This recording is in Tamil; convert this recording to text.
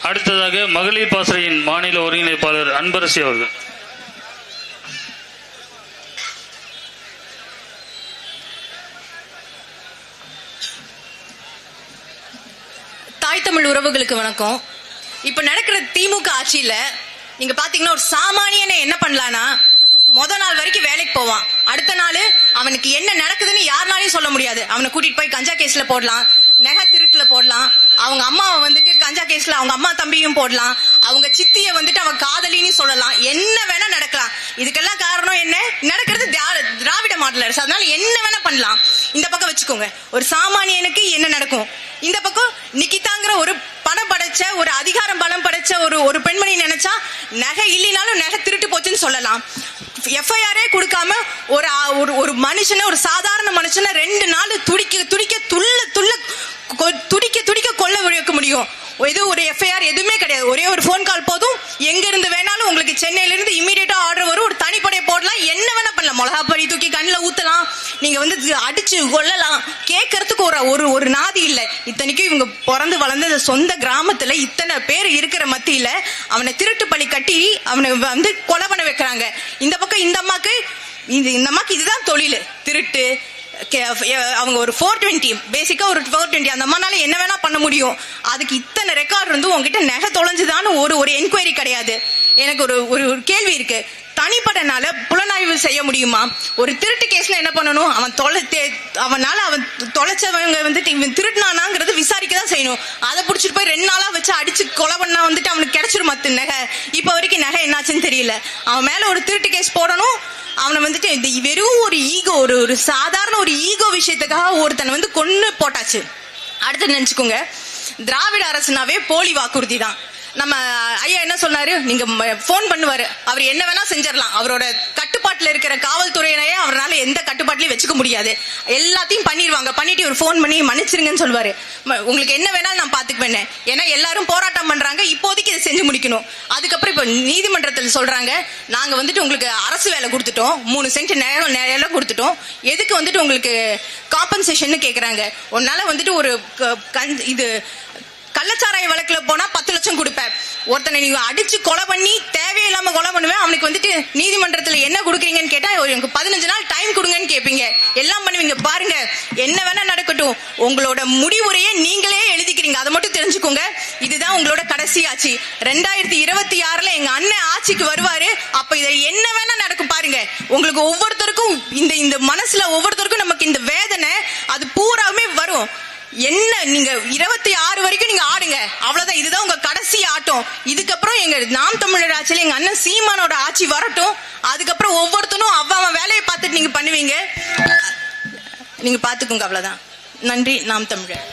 அடுத்ததாக மகளிர் பாசறையின் மாநில ஒருங்கிணைப்பாளர் அன்பரசி அவர்கள். தாய் தமிழ் உறவுகளுக்கு வணக்கம். இப்ப நடக்கிற திமுக ஆட்சியில நீங்க பாத்தீங்கன்னா ஒரு சாமானியனை என்ன பண்ணலான்னா, முத நாள் வரைக்கும் வேலைக்கு போவான், அடுத்த நாள் அவனுக்கு என்ன நடக்குதுன்னு யாருனாலையும் சொல்ல முடியாது. அவனை கூட்டிட்டு போய் கஞ்சா கேஸ்ல போடலாம், நகை திருட்டுல போடலாம், அவங்க அம்மாவை வந்துட்டு கஞ்சா கேஸ்ல அவங்க அம்மா தம்பியும் போடலாம், அவங்க சித்திய வந்துட்டு அவன் காதலின்னு சொல்லலாம், என்ன வேணா நடக்கலாம். இதுக்கெல்லாம் காரணம் என்ன? நடக்கிறது திராவிட மாடல் அரசு. அதனால என்ன வேணா பண்ணலாம். இந்த பக்கம் வச்சுக்கோங்க, ஒரு சாமானியனுக்கு என்ன நடக்கும். இந்த பக்கம் நிக்கிதாங்கிற ஒரு பணம் படைச்ச ஒரு அதிகாரம் பலம் படைச்ச ஒரு பெண்மணி நினைச்சா நகை இல்லைனாலும் நகை திருட்டு போச்சுன்னு சொல்லலாம். எஃப்ஐஆரே கொடுக்காம ஒரு மனுஷனை, ஒரு சாதாரண மனுஷனை 2 நாள் துடிக்க கொல்ல வைக்க முடியும். இது ஒரு எஃப்ஐஆர் எதுவுமே கிடையாது. ஒரே ஒரு போன் கால் போதும். எங்க இருந்து வேணாலும் உங்களுக்கு சென்னையில இருந்து இமீடியட்டா ஆர்டர் வரும். ஒரு தனிப்படையை போடலாம், என்ன வேணா பண்ணலாம். மிளகா பொடி தூக்கி கண்ணில் ஊத்தலாம், நீங்க வந்து அடிச்சு கொள்ளலாம். கேட்கறதுக்கு ஒரு நாதி இல்லை. இத்தனைக்கும் இவங்க பிறந்து வளர்ந்த சொந்த கிராமத்துல இத்தனை பேர் இருக்கிற மத்தியில அவனை திருட்டு பழி கட்டி அவனை வந்து கொலை பண்ண வைக்கிறாங்க. இந்த பக்கம் இந்த அம்மாக்கு இதுதான் தொழில், திருட்டு. அவங்க ஒரு 420 பேசிக்கா ஒரு 420 அந்த அம்மானால என்ன வேணா பண்ண முடியும். அதுக்கு இத்தனை ரெக்கார்ட் இருந்து உங்ககிட்ட நகை தொலைஞ்சுதான்னு ஒரு என்கொயரி கிடையாது. எனக்கு ஒரு கேள்வி இருக்கு. தனிப்படனால புலனாய்வு செய்ய முடியுமா? ஒரு திருட்டு கேஸ்ல என்ன பண்ணணும்? அவன் தொலைச்சவங்க வந்துட்டு இவன் திருட்டுனானாங்கிறது விசாரிக்க தான் செய்யணும். அதை பிடிச்சிட்டு போய் 2 நாளா வச்சு அடிச்சு கொலை பண்ணா வந்துட்டு அவனுக்கு கிடைச்சிரும் மத்த நகை. இப்ப வரைக்கும் நகை என்னாச்சுன்னு தெரியல. அவன் மேல ஒரு திருட்டு கேஸ் போடணும். அவனை வந்துட்டு இந்த வெறும் ஒரு ஈகோ, ஒரு சாதாரண ஒரு ஈகோ விஷயத்துக்காக ஒருத்தனை வந்து கொன்னு போட்டாச்சு. அடுத்து நினைச்சுக்கோங்க, திராவிட அரசுனாவே போலி வாக்குறுதி தான். நம்ம ஐயா என்ன சொன்னாரு, நீங்க போன் பண்ணுவாரு, அவர் என்ன வேணா செஞ்சிடலாம். அவரோட கட்டுப்பாட்டுல இருக்கிற காவல்துறையினையே அவரால் எந்த கட்டுப்பாட்டுலயும் வச்சுக்க முடியாது. எல்லாத்தையும் பண்ணிடுவாங்க. பண்ணிட்டு ஒரு போன் பண்ணி மன்னிச்சிருங்கன்னு சொல்லுவாரு. உங்களுக்கு என்ன வேணாலும் நான் பாத்துக்குவேன், ஏன்னா எல்லாரும் போராட்டம் பண்றாங்க, இப்போதைக்கு இதை செஞ்சு முடிக்கணும். அதுக்கப்புறம் இப்ப நீதிமன்றத்தில் சொல்றாங்க, நாங்க வந்துட்டு உங்களுக்கு அரசு வேலை கொடுத்துட்டோம், 3 சென்ட் நிலம் கொடுத்துட்டோம், எதுக்கு வந்துட்டு உங்களுக்கு காம்பன்சேஷன் கேக்குறாங்க. உன்னால வந்துட்டு ஒரு இது கள்ளச்சாராய வழக்குல போனா 10 லட்சம் கொடுப்பேன். ஒருத்தனை நீங்க அடிச்சு கொலை பண்ணி தேவையில்லாம கொலை பண்ணுவேன். அவனுக்கு வந்துட்டு நீதிமன்றத்துல என்ன கொடுக்குறீங்கன்னு கேட்டா எனக்கு 15 நாள் டைம் கொடுங்கன்னு கேட்பீங்க. எல்லாம் பண்ணுவீங்க. பாருங்க, என்ன வேணா நடக்கட்டும், உங்களோட முடிவுரையை நீங்களே எழுதிக்கிறீங்க. அதை மட்டும் தெரிஞ்சுக்கோங்க. இதுதான் உங்களோட கடைசி ஆட்சி. 2026 எங்க அண்ணன் ஆட்சிக்கு வருவாரு. அப்ப இதை என்ன வேணா நடக்கும் பாருங்க. உங்களுக்கு ஒவ்வொருத்தருக்கும் இந்த மனசுல ஒவ்வொருத்தருக்கும் நமக்கு இந்த வேதனை அது பூராவுமே வரும். என்ன நீங்க 26 வரைக்கும் நீங்க ஆடுங்க, அவ்வளவுதான். இதுதான் உங்க கடைசி ஆட்டம். இதுக்கப்புறம் எங்க நாம் தமிழர் ஆட்சியில எங்க அண்ணன் சீமானோட ஆட்சி வரட்டும். அதுக்கப்புறம் ஒவ்வொருத்தனும் அவன் வேலையை பார்த்துட்டு நீங்க பண்ணுவீங்க. நீங்க பாத்துக்கோங்க, அவ்வளவுதான். நன்றி. நாம் தமிழர்.